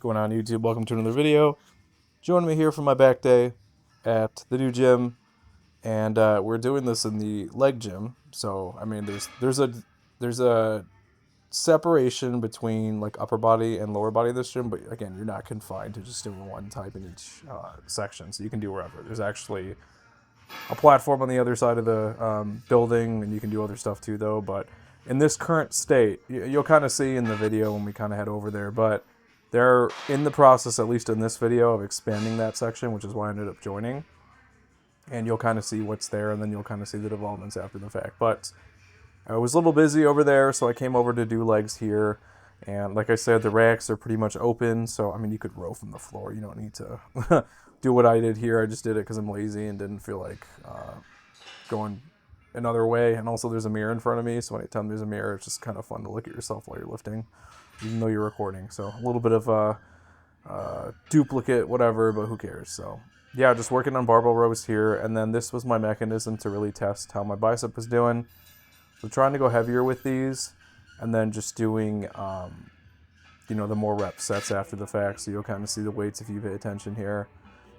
going on YouTube? Welcome to another video. Join me here for my back day at the new gym, and we're doing this in the leg gym. So I mean, there's a separation between like upper body and lower body in this gym, but again, you're not confined to just doing one type in each section, so you can do wherever. There's actually a platform on the other side of the building, and you can do other stuff too, though. But in this current state, you'll kind of see in the video when we kind of head over there, but they're in the process, at least in this video, of expanding that section, which is why I ended up joining. And you'll kind of see what's there, and then you'll kind of see the developments after the fact. But I was a little busy over there, so I came over to do legs here. And like I said, the racks are pretty much open, so I mean, you could row from the floor. You don't need to do what I did here. I just did it because I'm lazy and didn't feel like going another way. And also, there's a mirror in front of me, so anytime there's a mirror, it's just kind of fun to look at yourself while you're lifting, even though you're recording. So a little bit of duplicate, whatever, but who cares? So yeah, just working on barbell rows here, and then this was my mechanism to really test how my bicep was doing. So trying to go heavier with these, and then just doing, the more rep sets after the fact. So you'll kind of see the weights if you pay attention here.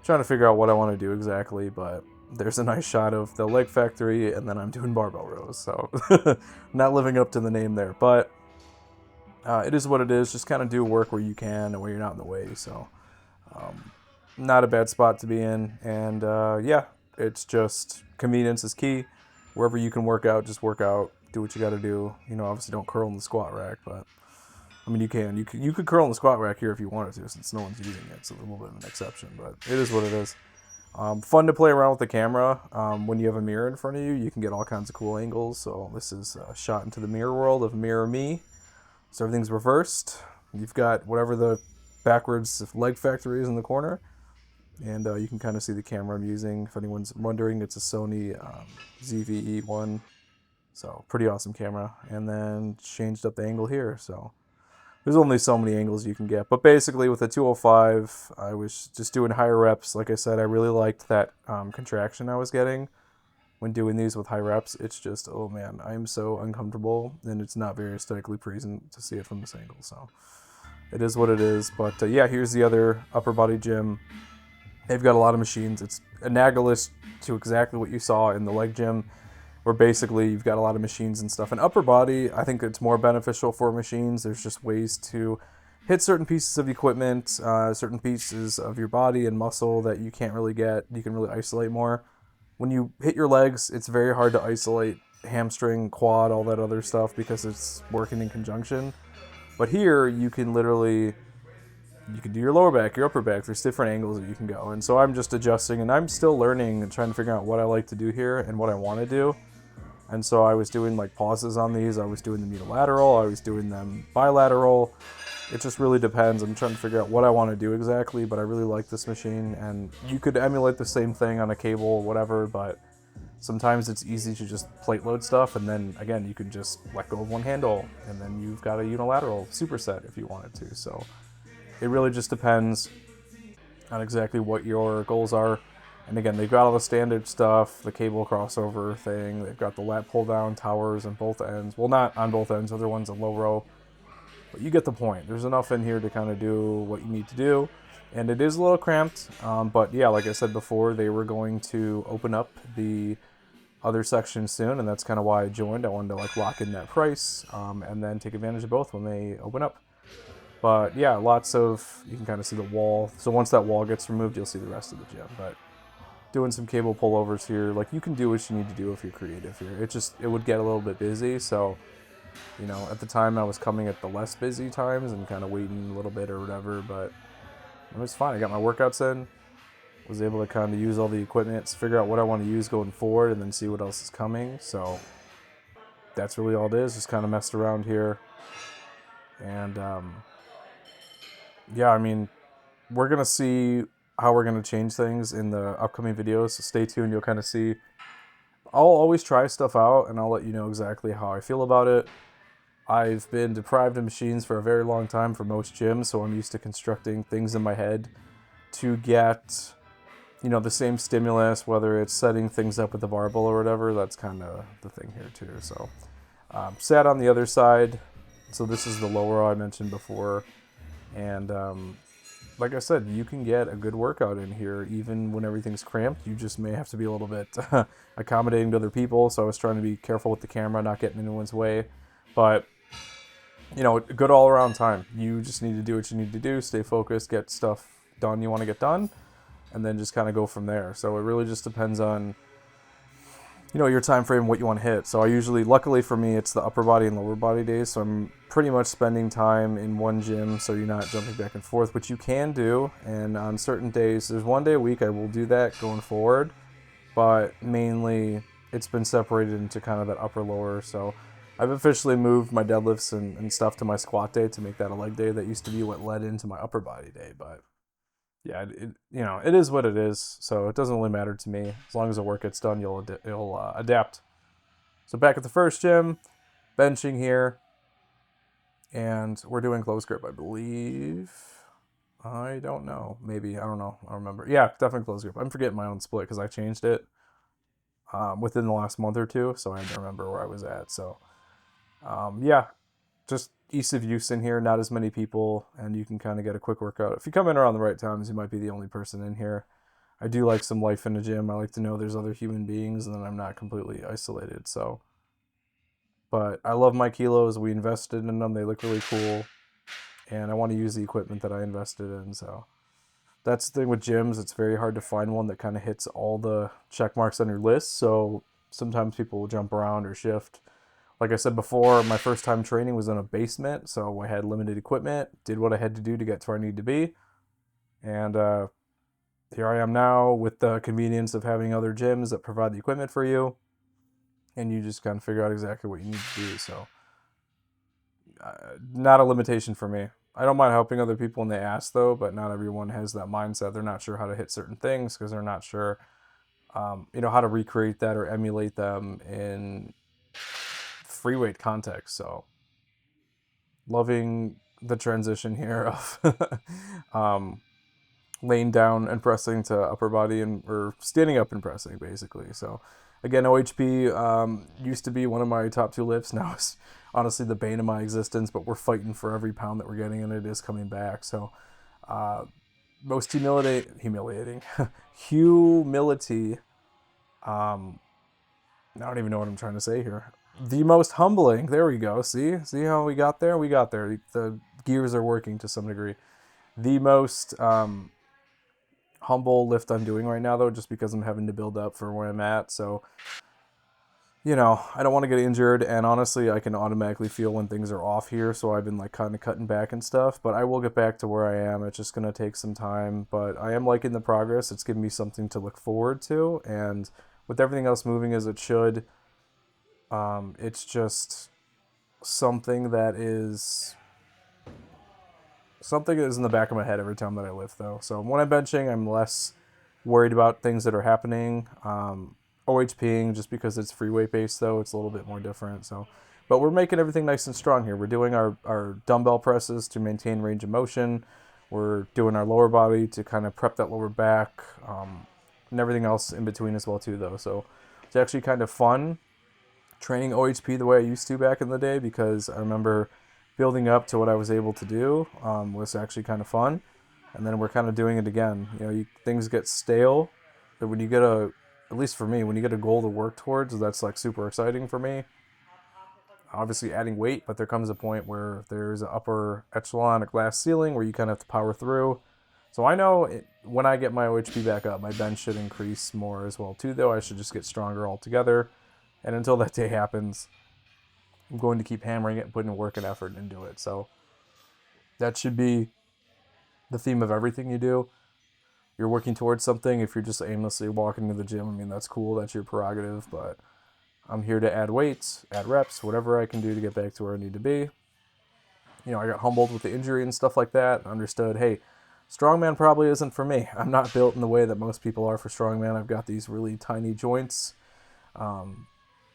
Trying to figure out what I want to do exactly, but there's a nice shot of the leg factory, and then I'm doing barbell rows. So not living up to the name there, but it is what it is. Just kind of do work where you can and where you're not in the way. So not a bad spot to be in. And yeah, it's just convenience is key. Wherever you can work out, just work out. Do what you got to do. Obviously don't curl in the squat rack, but I mean, you can. You could curl in the squat rack here if you wanted to, since no one's using it. It's a little bit of an exception, but it is what it is. Fun to play around with the camera. When you have a mirror in front of you, you can get all kinds of cool angles. So this is a shot into the mirror world of Mirror Me. So everything's reversed. You've got whatever the backwards leg factory is in the corner. And you can kind of see the camera I'm using. If anyone's wondering, it's a Sony ZV-E1. So pretty awesome camera. And then changed up the angle here. So there's only so many angles you can get. But basically with the 205, I was just doing higher reps. Like I said, I really liked that contraction I was getting when doing these with high reps. It's just, oh man, I'm so uncomfortable. And it's not very aesthetically pleasing to see it from this angle. So it is what it is. But yeah, here's the other upper body gym. They've got a lot of machines. It's analogous to exactly what you saw in the leg gym, where basically you've got a lot of machines and stuff. In upper body, I think it's more beneficial for machines. There's just ways to hit certain pieces of equipment, certain pieces of your body and muscle that you can't really get. You can really isolate more. When you hit your legs, it's very hard to isolate hamstring, quad, all that other stuff because it's working in conjunction. But here, you can literally... You can do your lower back, your upper back. There's different angles that you can go. And so I'm just adjusting, and I'm still learning and trying to figure out what I like to do here and what I want to do. And so I was doing like pauses on these. I was doing them unilateral. I was doing them bilateral. It just really depends. I'm trying to figure out what I want to do exactly, but I really like this machine. And you could emulate the same thing on a cable, whatever, but sometimes it's easy to just plate load stuff. And then again, you can just let go of one handle, and then you've got a unilateral superset if you wanted to. So it really just depends on exactly what your goals are. And again, they've got all the standard stuff, the cable crossover thing. They've got the lat pull down towers on both ends. Well, not on both ends, other one's a low row. But you get the point. There's enough in here to kind of do what you need to do. And it is a little cramped. But yeah, like I said before, they were going to open up the other section soon. And that's kind of why I joined. I wanted to like lock in that price and then take advantage of both when they open up. But yeah, you can kind of see the wall. So once that wall gets removed, you'll see the rest of the gym. But doing some cable pullovers here, like you can do what you need to do if you're creative here. It would get a little bit busy. So, at the time I was coming at the less busy times and kind of waiting a little bit or whatever, but it was fine. I got my workouts in, was able to kind of use all the equipment, figure out what I want to use going forward, and then see what else is coming. So that's really all it is. Just kind of messed around here. And, yeah, I mean, we're going to see how we're going to change things in the upcoming videos, so stay tuned. You'll kind of see. I'll always try stuff out, and I'll let you know exactly how I feel about it. I've been deprived of machines for a very long time for most gyms, so I'm used to constructing things in my head to get, the same stimulus, whether it's setting things up with the barbell or whatever. That's kind of the thing here, too. So, sat on the other side. So this is the lower I mentioned before. And like I said, you can get a good workout in here even when everything's cramped. You just may have to be a little bit accommodating to other people. So I was trying to be careful with the camera, not getting in anyone's way. But, good all around time. You just need to do what you need to do, stay focused, get stuff done you want to get done, and then just kind of go from there. So it really just depends on your time frame, what you want to hit. So I usually, luckily for me, it's the upper body and lower body days. So I'm pretty much spending time in one gym, so you're not jumping back and forth, which you can do. And on certain days, there's one day a week I will do that going forward, but mainly it's been separated into kind of that upper lower. So I've officially moved my deadlifts and stuff to my squat day to make that a leg day. That used to be what led into my upper body day, but yeah, it is what it is. So it doesn't really matter to me. As long as the work gets done, you'll adapt. So back at the first gym, benching here, and we're doing close grip, I believe. I don't know. Maybe, I don't know. I don't remember. Yeah, definitely close grip. I'm forgetting my own split because I changed it within the last month or two, so I had to remember where I was at. So, yeah, just ease of use in here, not as many people, and you can kind of get a quick workout. If you come in around the right times, you might be the only person in here. I do like some life in the gym. I like to know there's other human beings and then I'm not completely isolated. So, but I love my kilos. We invested in them. They look really cool, and I want to use the equipment that I invested in. So that's the thing with gyms. It's very hard to find one that kind of hits all the check marks on your list. So sometimes people will jump around or shift. Like I said before, my first time training was in a basement, so I had limited equipment, did what I had to do to get to where I need to be. And here I am now with the convenience of having other gyms that provide the equipment for you, and you just kind of figure out exactly what you need to do. So not a limitation for me. I don't mind helping other people when they ask, though, but not everyone has that mindset. They're not sure how to hit certain things because they're not sure, how to recreate that or emulate them in free weight context. So loving the transition here of laying down and pressing to upper body or standing up and pressing, basically. So again, OHP used to be one of my top 2 lifts. Now it's honestly the bane of my existence, but we're fighting for every pound that we're getting, and it is coming back. So most humiliating humility. I don't even know what I'm trying to say here. The most humbling. There we go. See how we got there? We got there. The gears are working to some degree. The most humble lift I'm doing right now, though, just because I'm having to build up for where I'm at. So, I don't want to get injured, and honestly, I can automatically feel when things are off here. So I've been kind of cutting back and stuff, but I will get back to where I am. It's just gonna take some time, but I am liking the progress. It's giving me something to look forward to, and with everything else moving as it should. It's just something that is in the back of my head every time that I lift, though. So when I'm benching, I'm less worried about things that are happening. OHPing, just because it's free weight based, though, it's a little bit more different. So, but we're making everything nice and strong here. We're doing our dumbbell presses to maintain range of motion. We're doing our lower body to kind of prep that lower back, and everything else in between as well, too, though. So it's actually kind of fun training OHP the way I used to back in the day, because I remember building up to what I was able to do was actually kind of fun. And then we're kind of doing it again. Things get stale, but when you get at least for me, when you get a goal to work towards, that's like super exciting for me. Obviously adding weight, but there comes a point where there's an upper echelon, a glass ceiling where you kind of have to power through. So I know when I get my OHP back up, my bench should increase more as well too, though. I should just get stronger altogether. And until that day happens, I'm going to keep hammering it and putting work and effort into it. So that should be the theme of everything you do. You're working towards something. If you're just aimlessly walking to the gym, I mean, that's cool. That's your prerogative. But I'm here to add weights, add reps, whatever I can do to get back to where I need to be. I got humbled with the injury and stuff like that. Understood, hey, strongman probably isn't for me. I'm not built in the way that most people are for strongman. I've got these really tiny joints.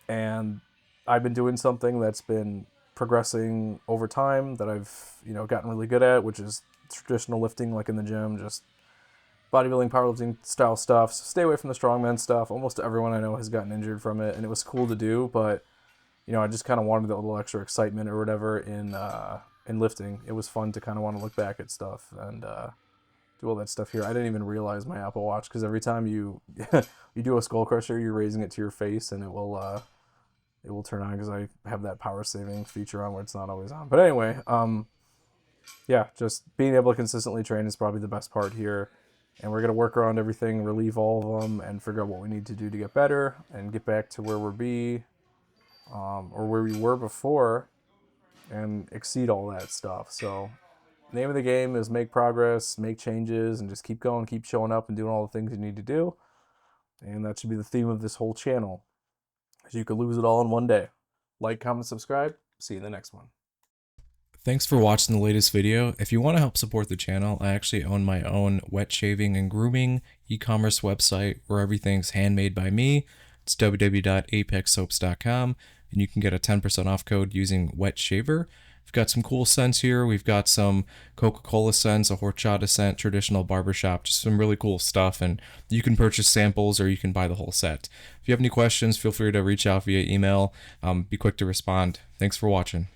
And I've been doing something that's been progressing over time that I've, gotten really good at, which is traditional lifting, like in the gym, just bodybuilding, powerlifting style stuff. So stay away from the strongman stuff. Almost everyone I know has gotten injured from it, and it was cool to do, but, I just kind of wanted a little extra excitement or whatever in lifting. It was fun to kind of want to look back at stuff, and do all that stuff here. I didn't even realize my Apple Watch, because every time you you do a skull crusher, you're raising it to your face, and it will turn on, because I have that power saving feature on where it's not always on. But anyway, yeah, just being able to consistently train is probably the best part here. And we're going to work around everything, relieve all of them, and figure out what we need to do to get better and get back to where or where we were before, and exceed all that stuff. So the name of the game is make progress, make changes, and just keep going, keep showing up and doing all the things you need to do. And that should be the theme of this whole channel, because you could lose it all in one day. Like, comment, subscribe. See you in the next one. Thanks for watching the latest video. If you want to help support the channel, I actually own my own wet shaving and grooming e-commerce website where everything's handmade by me. It's www.apexsoaps.com, and you can get a 10% off code using wet shaver. We've got some cool scents here. We've got some Coca-Cola scents, a horchata scent, traditional barbershop, just some really cool stuff. And you can purchase samples or you can buy the whole set. If you have any questions, feel free to reach out via email. Be quick to respond. Thanks for watching.